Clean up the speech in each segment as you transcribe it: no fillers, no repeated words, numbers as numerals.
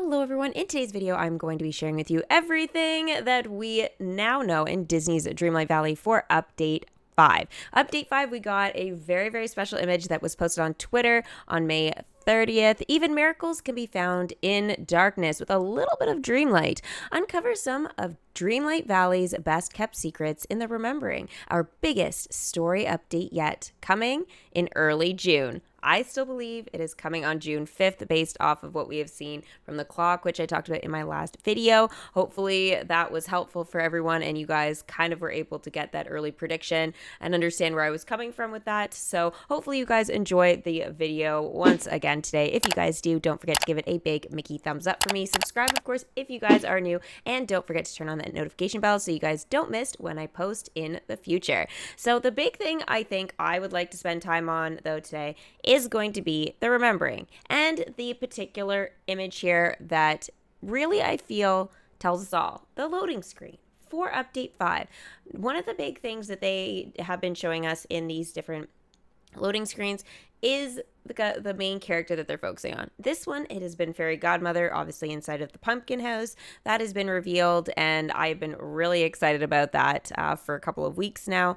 Hello everyone, in today's video I'm going to be sharing with you everything that we now know in Disney's Dreamlight Valley for Update 5. Update 5, we got a very special image that was posted on Twitter on May 30th. Even miracles can be found in darkness with a little bit of Dreamlight. Uncover some of Dreamlight Valley's best kept secrets in the Remembering, our biggest story update yet, coming in early June. I still believe it is coming on June 5th based off of what we have seen from the clock, which I talked about in my last video. Hopefully that was helpful for everyone and you guys kind of were able to get that early prediction and understand where I was coming from with that. So hopefully you guys enjoy the video once again today. If you guys do, don't forget to give it a big Mickey thumbs up for me. Subscribe, of course, if you guys are new, and don't forget to turn on that notification bell so you guys don't miss when I post in the future. So the big thing I think I would like to spend time on though today is going to be the Remembering and the particular image here that really I feel tells us all, the loading screen for Update 5. One of the big things that they have been showing us in these different loading screens is the main character that they're focusing on. This one, it has been Fairy Godmother, obviously inside of the pumpkin house. That has been revealed, and I've been really excited about that for a couple of weeks now.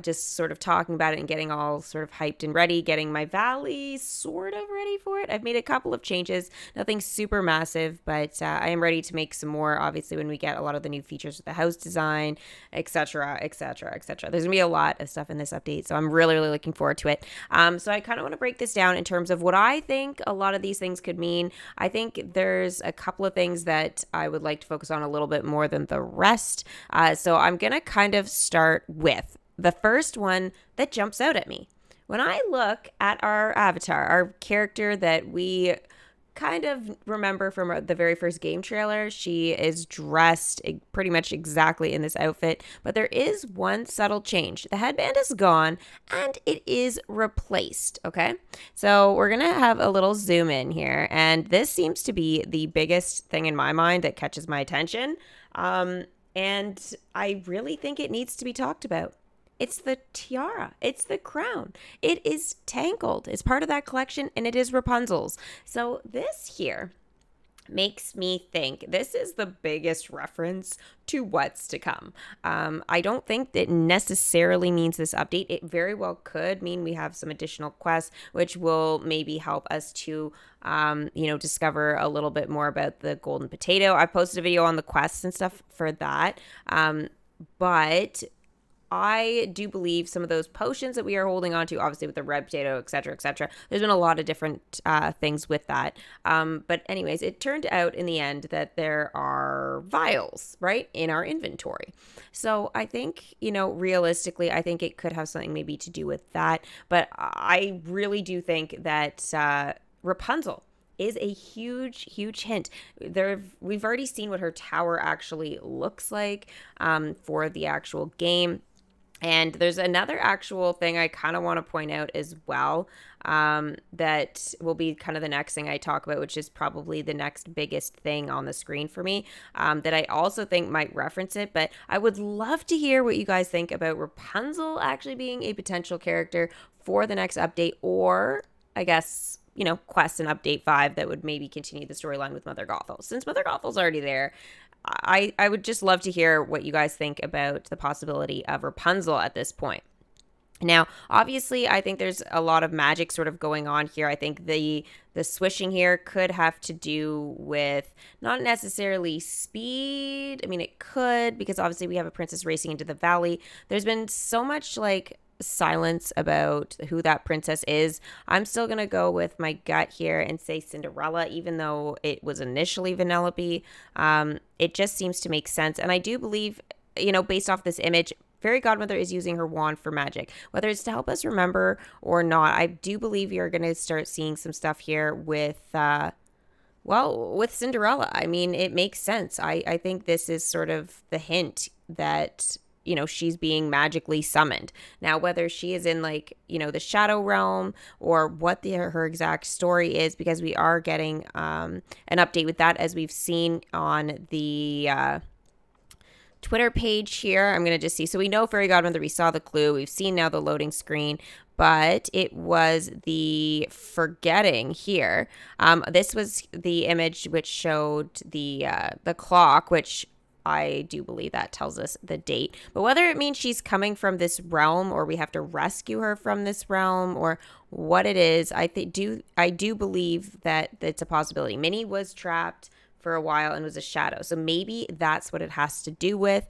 Just sort of talking about it and getting all sort of hyped and ready, getting my valley sort of ready for it. I've made a couple of changes, nothing super massive, but I am ready to make some more, obviously, when we get a lot of the new features with the house design, etc., etc., etc. There's gonna be a lot of stuff in this update, so I'm really looking forward to it. So I kind of want to break this down in terms of what I think a lot of these things could mean. I think there's a couple of things that I would like to focus on a little bit more than the rest. So I'm going to kind of start with the first one that jumps out at me. When I look at our avatar, our character that we kind of remember from the very first game trailer, she is dressed pretty much exactly in this outfit, but there is one subtle change. The headband is gone and it is replaced. Okay, so we're gonna have a little zoom in here, and this seems to be the biggest thing in my mind that catches my attention, and I really think it needs to be talked about. It's the tiara. It's the crown. It is Tangled. It's part of that collection, and it is Rapunzel's. So this here makes me think this is the biggest reference to what's to come. I don't think that necessarily means this update. It very well could mean we have some additional quests, which will maybe help us to, discover a little bit more about the golden potato. I posted a video on the quests and stuff for that. But I do believe some of those potions that we are holding on to, obviously with the red potato, et cetera, there's been a lot of different things with that. But anyways, it turned out in the end that there are vials, right, in our inventory. So I think, realistically, I think it could have something maybe to do with that. But I really do think that Rapunzel is a huge hint. We've already seen what her tower actually looks like for the actual game. And there's another actual thing I kind of want to point out as well, that will be kind of the next thing I talk about, which is probably the next biggest thing on the screen for me, that I also think might reference it. But I would love to hear what you guys think about Rapunzel actually being a potential character for the next update, or I guess, quests in Update 5 that would maybe continue the storyline with Mother Gothel. Since Mother Gothel's already there, I would just love to hear what you guys think about the possibility of Rapunzel at this point. Now, obviously, I think there's a lot of magic sort of going on here. I think the swishing here could have to do with not necessarily speed. I mean, it could, because obviously we have a princess racing into the valley. There's been so much silence about who that princess is. I'm still gonna go with my gut here and say Cinderella, even though it was initially Vanellope. It just seems to make sense, and I do believe, based off this image, Fairy Godmother is using her wand for magic, whether it's to help us remember or not. I do believe you're gonna start seeing some stuff here with with Cinderella. I mean, it makes sense. I think this is sort of the hint that she's being magically summoned. Now, whether she is in the shadow realm or what her exact story is, because we are getting an update with that, as we've seen on the Twitter page here. I'm going to just see. So we know Fairy Godmother, we saw the clue. We've seen now the loading screen. but it was the forgetting here. This was the image which showed the clock, which I do believe that tells us the date. But whether it means she's coming from this realm or we have to rescue her from this realm or what it is, I do believe that it's a possibility. Minnie was trapped for a while and was a shadow. So maybe that's what it has to do with.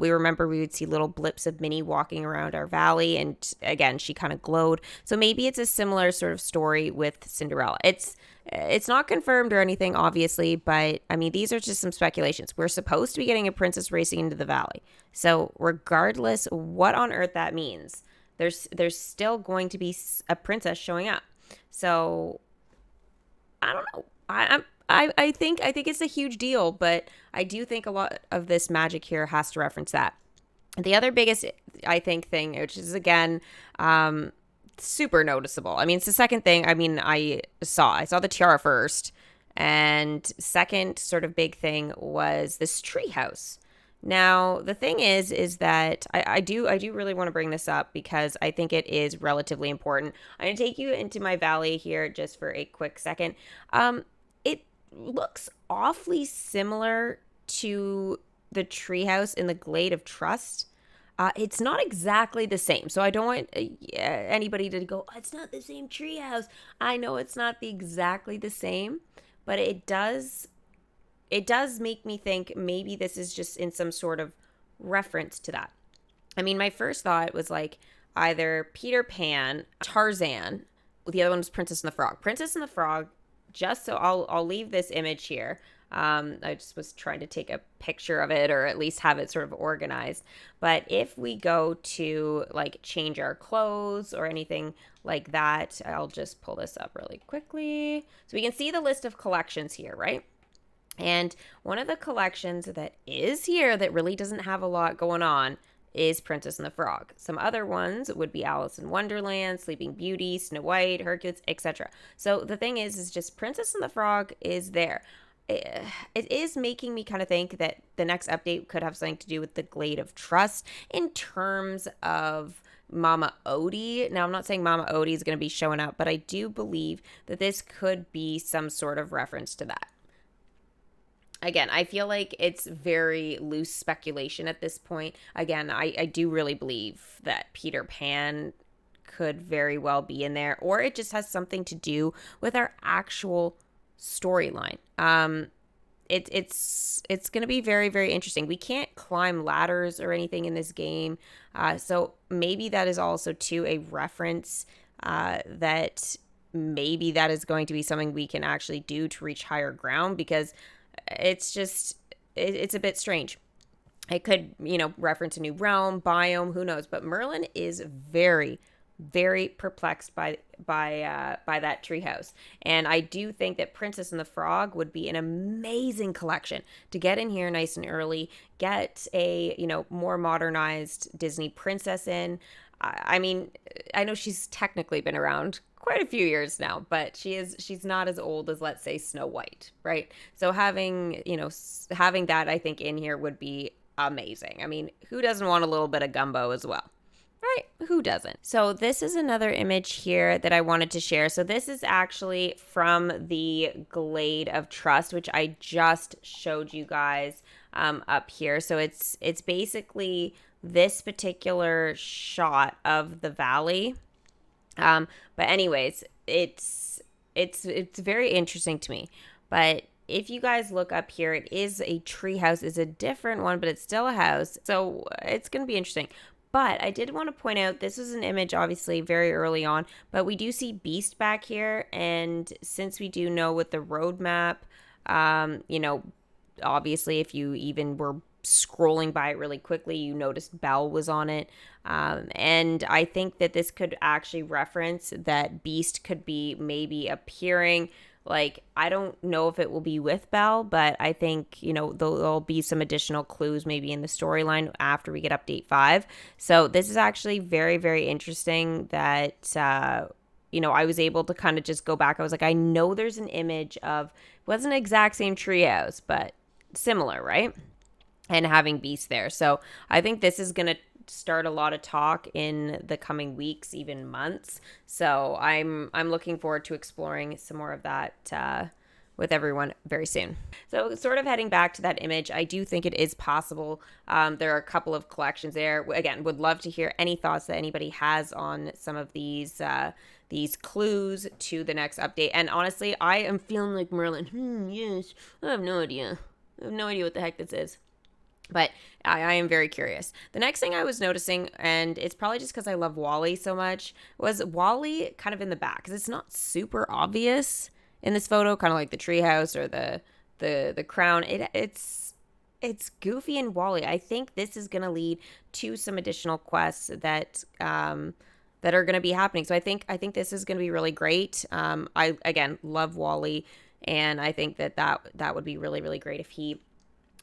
We remember we would see little blips of Minnie walking around our valley. And again, she kind of glowed. So maybe it's a similar sort of story with Cinderella. It's not confirmed or anything, obviously, but I mean, these are just some speculations. We're supposed to be getting a princess racing into the valley. So regardless what on earth that means, there's still going to be a princess showing up. So I don't know. I think it's a huge deal, but I do think a lot of this magic here has to reference that. The other biggest, I think, thing, which is again, super noticeable. I mean, it's the second thing. I mean, I saw the tiara first, and second sort of big thing was this treehouse. Now, the thing is that I do really want to bring this up because I think it is relatively important. I'm going to take you into my valley here just for a quick second. It looks awfully similar to the treehouse in the Glade of Trust. It's not exactly the same. So I don't want anybody to go, oh, it's not the same treehouse. I know it's not exactly the same, but it does make me think maybe this is just in some sort of reference to that. I mean, my first thought was like either Peter Pan, Tarzan, the other one was Princess and the Frog. Princess and the Frog, just so I'll leave this image here. I just was trying to take a picture of it or at least have it sort of organized. But if we go to like change our clothes or anything like that, I'll just pull this up really quickly. So we can see the list of collections here, right? And one of the collections that is here that really doesn't have a lot going on is Princess and the Frog. Some other ones would be Alice in Wonderland, Sleeping Beauty, Snow White, Hercules, etc. So the thing is just Princess and the Frog is there. It is making me kind of think that the next update could have something to do with the Glade of Trust in terms of Mama Odie. Now, I'm not saying Mama Odie is going to be showing up, but I do believe that this could be some sort of reference to that. Again, I feel like it's very loose speculation at this point. Again, I do really believe that Peter Pan could very well be in there, or it just has something to do with our actual storyline. It's going to be very, very interesting. We can't climb ladders or anything in this game, so maybe that is also to a reference that maybe that is going to be something we can actually do to reach higher ground, because it's a bit strange. It could, reference a new realm, biome, who knows? But Merlin is very, very perplexed by that treehouse, and I do think that Princess and the Frog would be an amazing collection to get in here nice and early. Get a more modernized Disney princess in. I mean, I know she's technically been around quite a few years now, but she's not as old as, let's say, Snow White, right? So having that, I think, in here would be amazing. I mean, who doesn't want a little bit of gumbo as well? Right? Who doesn't? So this is another image here that I wanted to share. So this is actually from the Glade of Trust, which I just showed you guys up here. So it's basically this particular shot of the valley. But anyways, it's very interesting to me. But if you guys look up here, it is a tree house. It's a different one, but it's still a house. So it's going to be interesting. But I did want to point out, this is an image obviously very early on, but we do see Beast back here. And since we do know with the roadmap, obviously if you even were scrolling by it really quickly, you noticed Belle was on it. And I think that this could actually reference that Beast could be maybe appearing. Like, I don't know if it will be with Belle, but I think, there'll be some additional clues maybe in the storyline after we get update 5. So this is actually very, very interesting that, I was able to kind of just go back. I was like, I know there's an image of, wasn't an exact same treehouse, but similar, right? And having Beast there. So I think this is going to start a lot of talk in the coming weeks, even months. So I'm looking forward to exploring some more of that with everyone very soon. So sort of heading back to that image, I do think it is possible. There are a couple of collections there. Again, would love to hear any thoughts that anybody has on some of these clues to the next update. And honestly, I am feeling like Merlin. Yes, I have no idea. I have no idea what the heck this is. But I am very curious. The next thing I was noticing, and it's probably just because I love Wally so much, was Wally kind of in the back. Because it's not super obvious in this photo, kind of like the treehouse or the crown. It's Goofy and Wally. I think this is going to lead to some additional quests that that are going to be happening. So I think this is going to be really great. I again love Wally, and I think that would be really, really great if he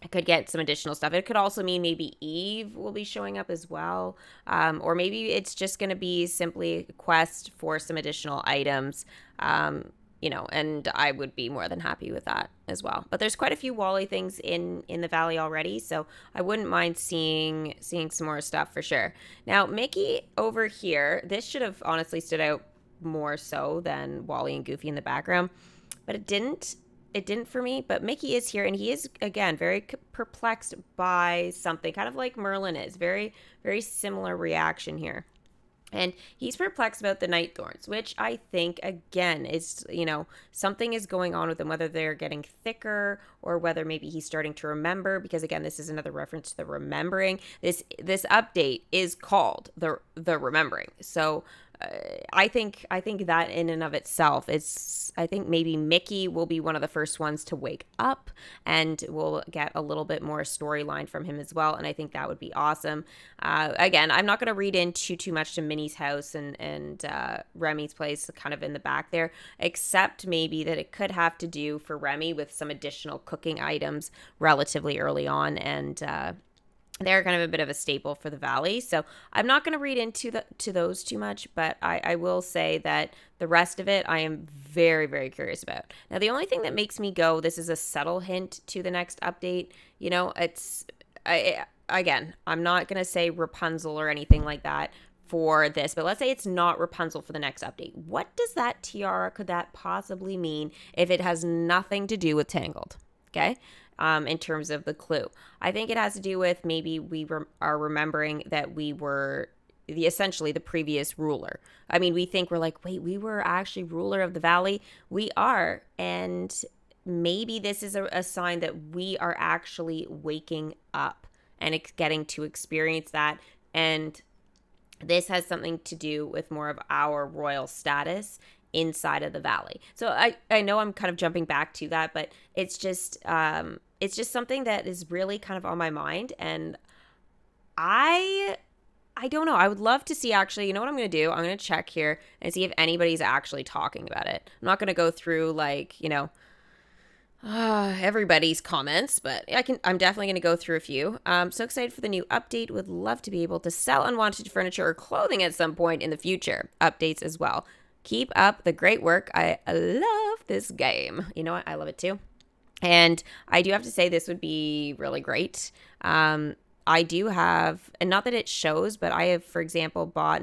could get some additional stuff. It could also mean maybe Eve will be showing up as well, or maybe it's just going to be simply a quest for some additional items. And I would be more than happy with that as well. But there's quite a few Wally things in the valley already, so I wouldn't mind seeing some more stuff for sure. Now, Mickey over here, this should have honestly stood out more so than Wally and Goofy in the background, but it didn't. It didn't for me, but Mickey is here, and he is, again, very perplexed by something, kind of like Merlin is. Very, very similar reaction here. And he's perplexed about the night thorns, which I think, again, is, something is going on with them, whether they're getting thicker or whether maybe he's starting to remember, because, again, this is another reference to the remembering. This update is called the remembering. So I think that in and of itself is, I think maybe Mickey will be one of the first ones to wake up, and we'll get a little bit more storyline from him as well. And I think that would be awesome. Again, I'm not going to read into too much to Minnie's house and Remy's place kind of in the back there, except maybe that it could have to do for Remy with some additional cooking items relatively early on, and they're kind of a bit of a staple for the valley. So I'm not going to read into those too much, but I will say that the rest of it I am very, very curious about. Now, the only thing that makes me go, this is a subtle hint to the next update. Again, I'm not going to say Rapunzel or anything like that for this, but let's say it's not Rapunzel for the next update. What does that tiara, could that possibly mean if it has nothing to do with Tangled? Okay. In terms of the clue, I think it has to do with maybe we are remembering that we were essentially the previous ruler. I mean, we think we're like, wait, we were actually ruler of the valley. We are. And maybe this is a sign that we are actually waking up and getting to experience that. And this has something to do with more of our royal status inside of the valley. So I know I'm kind of jumping back to that, but it's just something that is really kind of on my mind, and I don't know. I would love to see, actually, you know what I'm going to do? I'm going to check here and see if anybody's actually talking about it. I'm not going to go through everybody's comments, but I'm definitely going to go through a few. So excited for the new update. Would love to be able to sell unwanted furniture or clothing at some point in the future. Updates as well. Keep up the great work. I love this game. You know what? I love it too. And I do have to say this would be really great. I do have, and not that it shows, but I have, for example, bought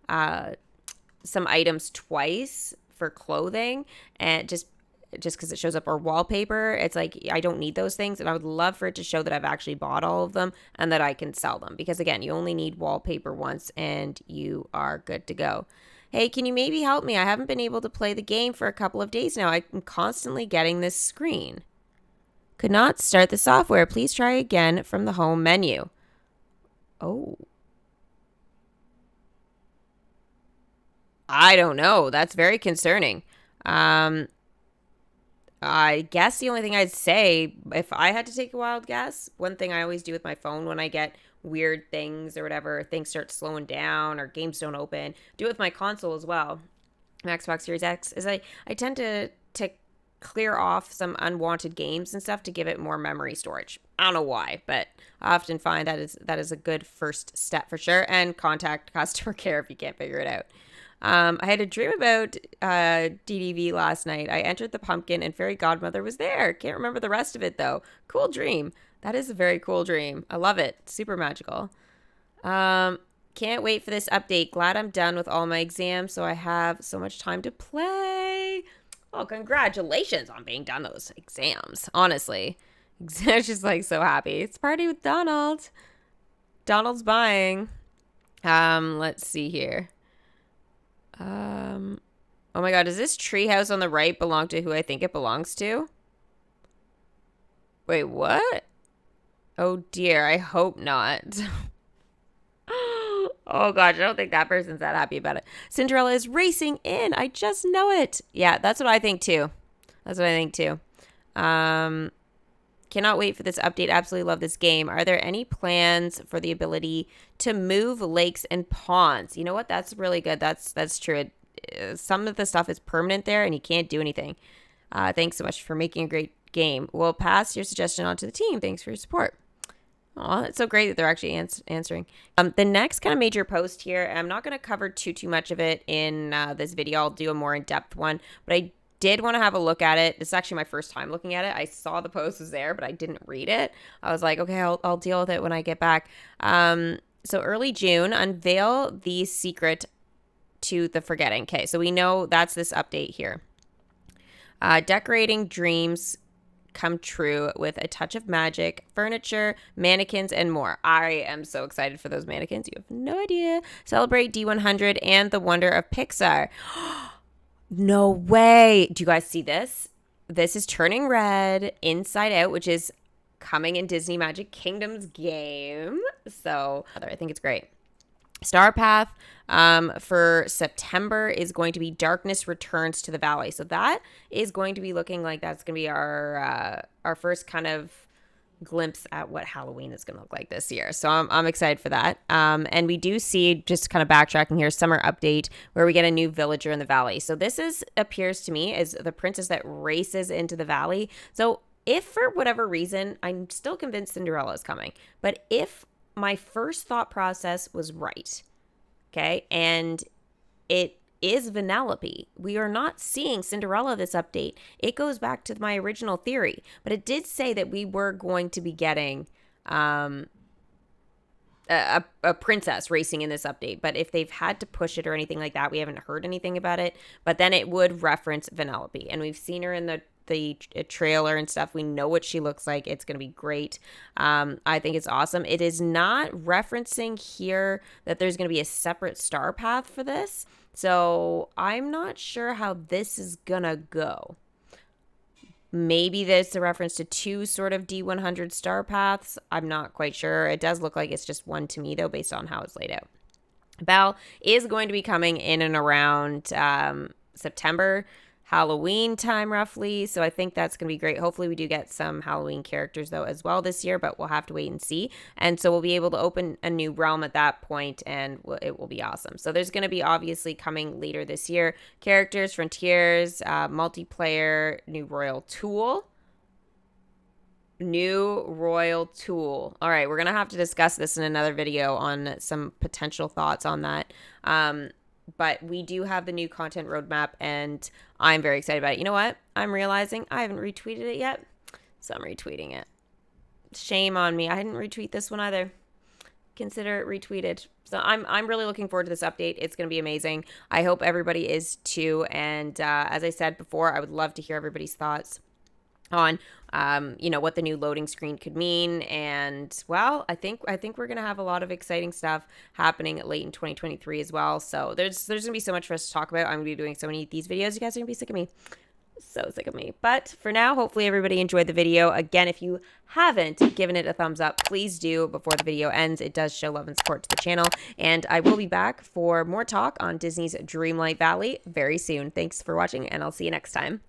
some items twice for clothing, and just because it shows up, or wallpaper. It's like, I don't need those things, and I would love for it to show that I've actually bought all of them and that I can sell them, because again, you only need wallpaper once and you are good to go. Hey, can you maybe help me? I haven't been able to play the game for a couple of days now. I'm constantly getting this screen. Could not start the software. Please try again from the home menu. Oh. I don't know. That's very concerning. I guess the only thing I'd say, if I had to take a wild guess, one thing I always do with my phone when I get weird things or whatever, things start slowing down or games don't open, do it with my console as well, my Xbox Series X, is I tend to clear off some unwanted games and stuff to give it more memory storage. I don't know why, but I often find that is a good first step for sure. And contact customer care if you can't figure it out. I had a dream about DDV last night. I entered the pumpkin and fairy godmother was there. Can't remember the rest of it though. Cool dream. That is a very cool dream. I love it. Super magical. Can't wait for this update. Glad I'm done with all my exams, so I have so much time to play. Oh, congratulations on being done those exams. Honestly, I'm just like so happy. It's party with Donald. Donald's buying. Let's see here. Oh my God, does this treehouse on the right belong to who I think it belongs to? Wait, what? Oh dear, I hope not. Oh gosh, I don't think that person's that happy about it. Cinderella is racing in. I just know it. Yeah, that's what I think too. That's what I think too. Cannot wait for this update. Absolutely love this game. Are there any plans for the ability to move lakes and ponds? You know what? That's really good. That's true. Some of the stuff is permanent there and you can't do anything. Thanks so much for making a great game. We'll pass your suggestion on to the team. Thanks for your support. Oh, it's so great that they're actually answering. The next kind of major post here, I'm not going to cover too much of it in this video. I'll do a more in-depth one, but I did want to have a look at it. This is actually my first time looking at it. I saw the post was there, but I didn't read it. I was like, okay, I'll deal with it when I get back. So early June, unveil the secret to the forgetting. Okay, so we know that's this update here. Decorating dreams come true with a touch of magic, furniture, mannequins, and more. I am so excited for those mannequins. You have no idea. Celebrate D100 and the wonder of Pixar. No way. Do you guys see this? This is Turning Red, Inside Out, which is coming in Disney Magic Kingdom's game. So I think it's great. Star Path for September is going to be Darkness Returns to the Valley. So that is going to be looking like that's going to be our first kind of glimpse at what Halloween is going to look like this year. So I'm excited for that. And we do see, just kind of backtracking here, summer update where we get a new villager in the valley. So this appears to me as the princess that races into the valley. So if for whatever reason, I'm still convinced Cinderella is coming, but if my first thought process was right, okay, and it is Vanellope, we are not seeing Cinderella this update. It goes back to my original theory, but it did say that we were going to be getting a princess racing in this update. But if they've had to push it or anything like that, we haven't heard anything about it. But then it would reference Vanellope, and we've seen her in the trailer and stuff. We know what she looks like. It's going to be great. I think it's awesome. It is not referencing here that there's going to be a separate star path for this. So I'm not sure how this is going to go. Maybe there's a reference to two sort of D100 star paths. I'm not quite sure. It does look like it's just one to me though, based on how it's laid out. Belle is going to be coming in and around September, Halloween time roughly. So I think that's going to be great. Hopefully we do get some Halloween characters though as well this year, but we'll have to wait and see. And so we'll be able to open a new realm at that point and it will be awesome. So there's going to be obviously coming later this year, characters, frontiers, multiplayer, new royal tool. All right, we're going to have to discuss this in another video on some potential thoughts on that. But we do have the new content roadmap, and I'm very excited about it. You know what? I'm realizing I haven't retweeted it yet, so I'm retweeting it. Shame on me. I didn't retweet this one either. Consider it retweeted. So I'm really looking forward to this update. It's going to be amazing. I hope everybody is too. And as I said before, I would love to hear everybody's thoughts on what the new loading screen could mean. And well, I think we're gonna have a lot of exciting stuff happening late in 2023 as well. So there's gonna be so much for us to talk about. I'm gonna be doing so many of these videos. You guys are gonna be sick of me. So sick of me. But for now, hopefully everybody enjoyed the video. Again, if you haven't given it a thumbs up, please do before the video ends. It does show love and support to the channel. And I will be back for more talk on Disney's Dreamlight Valley very soon. Thanks for watching, and I'll see you next time.